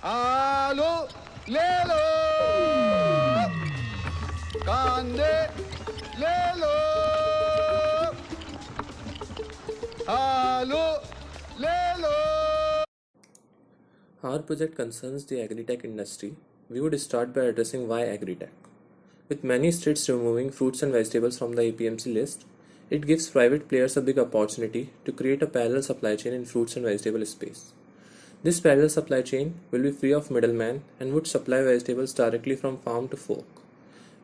आलू ले लो, कांदे ले लो, आलू ले लो. Our project concerns the agri-tech industry. We would start by addressing why agri-tech. With many states removing fruits and vegetables from the APMC list, it gives private players a big opportunity to create a parallel supply chain in fruits and vegetable space. This parallel supply chain will be free of middlemen and would supply vegetables directly from farm to fork.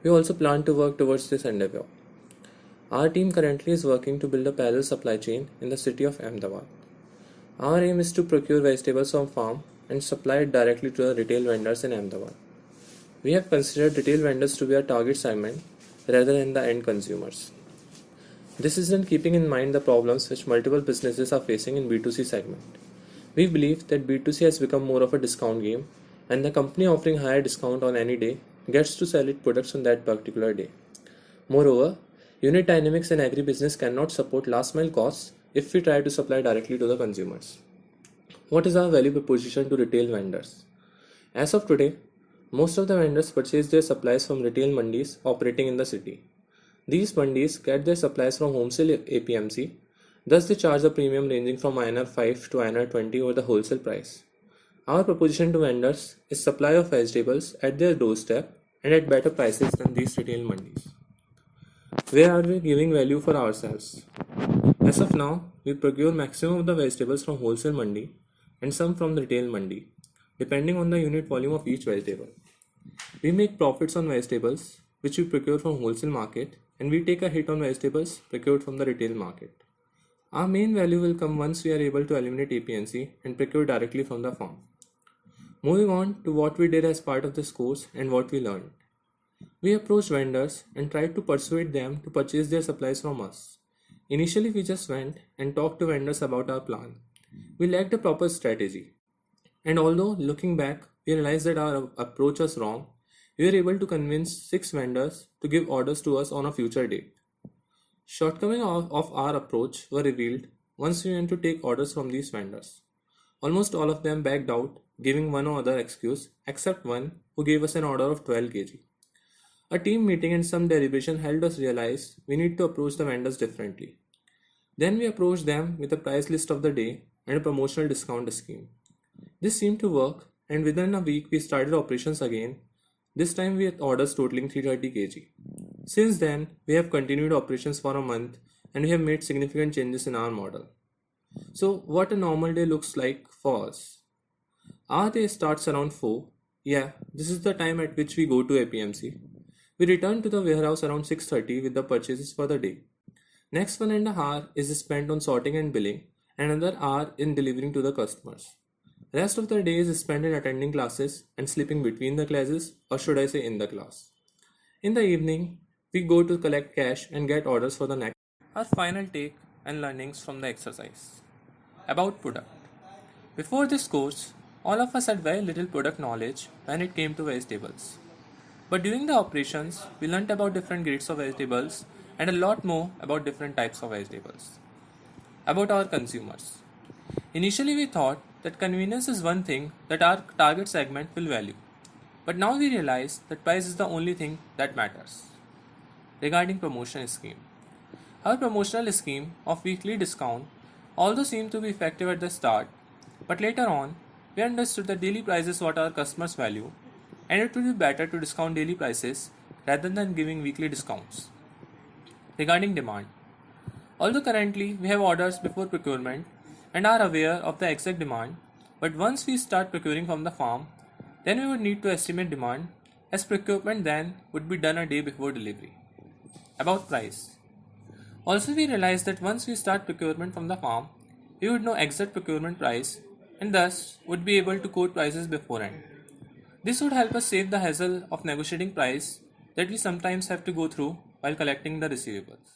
We also plan to work towards this endeavor. Our team currently is working to build a parallel supply chain in the city of Ahmedabad. Our aim is to procure vegetables from farm and supply it directly to the retail vendors in Ahmedabad. We have considered retail vendors to be our target segment rather than the end consumers. This is in keeping in mind the problems which multiple businesses are facing in B2C segment. We believe that B2C has become more of a discount game, and the company offering higher discount on any day gets to sell its products on that particular day. Moreover, unit dynamics in agribusiness cannot support last mile costs if we try to supply directly to the consumers. What is our value proposition to retail vendors? As of today, most of the vendors purchase their supplies from retail mandis operating in the city. These mandis get their supplies from wholesale APMC, thus they charge a premium ranging from INR 5 to INR 20 over the wholesale price. Our proposition to vendors is supply of vegetables at their doorstep and at better prices than these retail mandis. Where are we giving value for ourselves? As of now, we procure maximum of the vegetables from wholesale mandi and some from the retail mandi, depending on the unit volume of each vegetable. We make profits on vegetables which we procure from wholesale market, and we take a hit on vegetables procured from the retail market. Our main value will come once we are able to eliminate APNC and procure directly from the farm. Moving on to what we did as part of this course and what we learned. We approached vendors and tried to persuade them to purchase their supplies from us. Initially, we just went and talked to vendors about our plan. We lacked a proper strategy. And although looking back, we realized that our approach was wrong, we were able to convince 6 vendors to give orders to us on a future date. Shortcomings of our approach were revealed once we went to take orders from these vendors. Almost all of them backed out, giving one or other excuse, except one who gave us an order of 12 kg. A team meeting and some deliberation helped us realize we need to approach the vendors differently. Then we approached them with a price list of the day and a promotional discount scheme. This seemed to work, and within a week we started operations again, this time with orders totaling 330 kg. Since then, we have continued operations for a month and we have made significant changes in our model. So, what a normal day looks like for us. Our day starts around 4. Yeah, this is the time at which we go to APMC. We return to the warehouse around 6:30 with the purchases for the day. Next 1.5 hours is spent on sorting and billing, and another hour in delivering to the customers. Rest of the day is spent in attending classes and sleeping between the classes, or should I say in the class. In the evening, we go to collect cash and get orders for the next. Our final take and learnings from the exercise. About product. Before this course, all of us had very little product knowledge when it came to vegetables. But during the operations, we learnt about different grades of vegetables and a lot more about different types of vegetables. About our consumers. Initially, we thought that convenience is one thing that our target segment will value. But now we realize that price is the only thing that matters. Regarding promotion scheme. Our promotional scheme of weekly discount although seemed to be effective at the start, but later on, we understood that daily prices what our customers value, and it would be better to discount daily prices rather than giving weekly discounts. Regarding demand. Although currently we have orders before procurement and are aware of the exact demand, but once we start procuring from the farm, then we would need to estimate demand, as procurement then would be done a day before delivery. About price. Also, we realized that once we start procurement from the farm, we would know exact procurement price and thus would be able to quote prices beforehand. This would help us save the hassle of negotiating price that we sometimes have to go through while collecting the receivables.